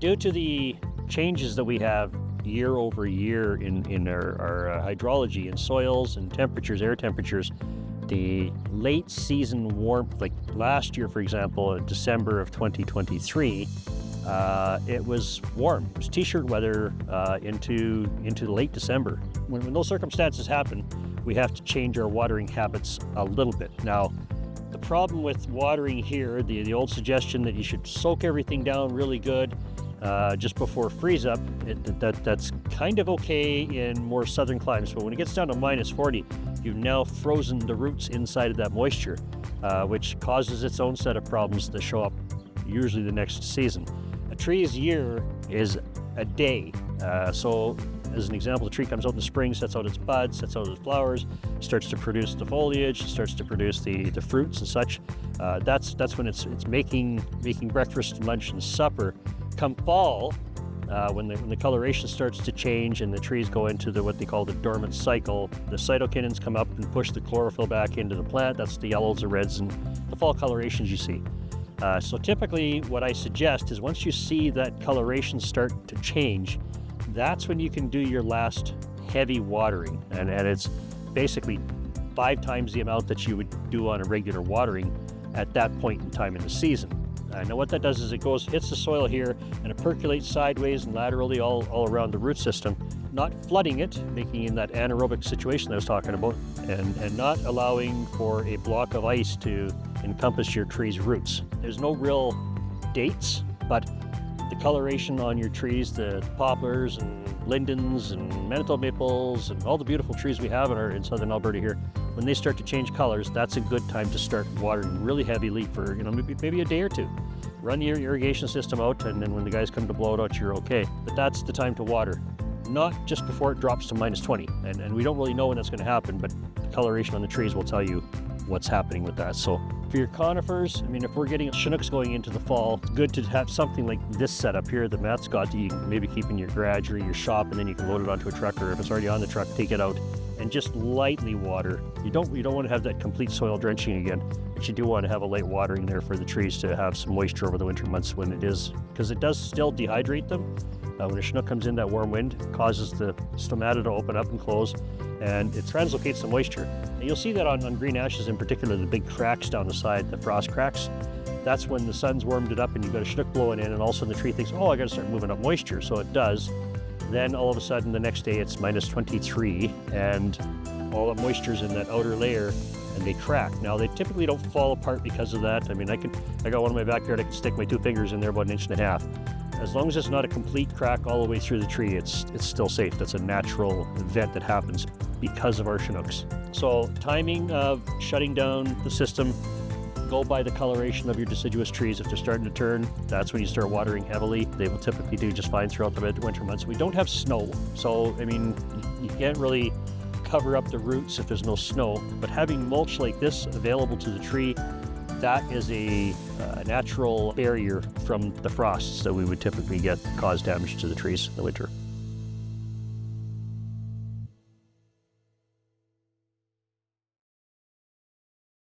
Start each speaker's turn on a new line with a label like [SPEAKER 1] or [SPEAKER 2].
[SPEAKER 1] Due to the changes that we have year over year in our hydrology and soils and temperatures, air temperatures, the late season warmth, like last year, for example, in December of 2023, it was warm. It was t-shirt weather into late December. When those circumstances happen, we have to change our watering habits a little bit. Now, the problem with watering here, the old suggestion that you should soak everything down really good just before freeze up, that's kind of okay in more southern climates, but when it gets down to minus 40, you've now frozen the roots inside of that moisture, which causes its own set of problems to show up usually the next season. A tree's year is a day. So as an example, the tree comes out in the spring, sets out its buds, sets out its flowers, starts to produce the foliage, starts to produce the fruits and such. That's when it's making breakfast, lunch, and supper. Come fall, when the coloration starts to change and the trees go into what they call the dormant cycle, the cytokinins come up and push the chlorophyll back into the plant. That's the yellows, the reds, and the fall colorations you see. So typically what I suggest is once you see that coloration start to change, that's when you can do your last heavy watering. And it's basically 5 times the amount that you would do on a regular watering at that point in time in the season. Now what that does is it hits the soil here and it percolates sideways and laterally all around the root system, not flooding it, making in that anaerobic situation I was talking about, and not allowing for a block of ice to encompass your tree's roots. There's no real dates, but the coloration on your trees, the poplars and lindens and Manitoba maples and all the beautiful trees we have in Southern Alberta here, when they start to change colors, that's a good time to start watering really heavily for maybe a day or two. Run your irrigation system out, and then when the guys come to blow it out, you're okay. But that's the time to water, not just before it drops to minus 20. And we don't really know when that's going to happen, but the coloration on the trees will tell you what's happening with that. So for your conifers, if we're getting Chinooks going into the fall, it's good to have something like this setup here that Matt's got that you can maybe keep in your garage or your shop, and then you can load it onto a truck, or if it's already on the truck, take it out and just lightly water. You don't want to have that complete soil drenching again, but you do want to have a light watering there for the trees to have some moisture over the winter months when it is, because it does still dehydrate them. When a Chinook comes in, that warm wind causes the stomata to open up and close, and it translocates the moisture. And you'll see that on green ashes in particular, the big cracks down the side, the frost cracks. That's when the sun's warmed it up and you've got a Chinook blowing in, and all of a sudden the tree thinks, oh, I got to start moving up moisture. So it does. Then all of a sudden the next day it's minus 23 and all the moisture's in that outer layer and they crack. Now they typically don't fall apart because of that. I got one in my backyard, I can stick my 2 fingers in there about 1.5 inches. As long as it's not a complete crack all the way through the tree, it's still safe. That's a natural event that happens because of our Chinooks. So timing of shutting down the system, go by the coloration of your deciduous trees. If they're starting to turn, that's when you start watering heavily. They will typically do just fine throughout the winter months. We don't have snow, so you can't really cover up the roots if there's no snow, but having mulch like this available to the tree, that is a natural barrier from the frosts that we would typically get cause damage to the trees in the winter.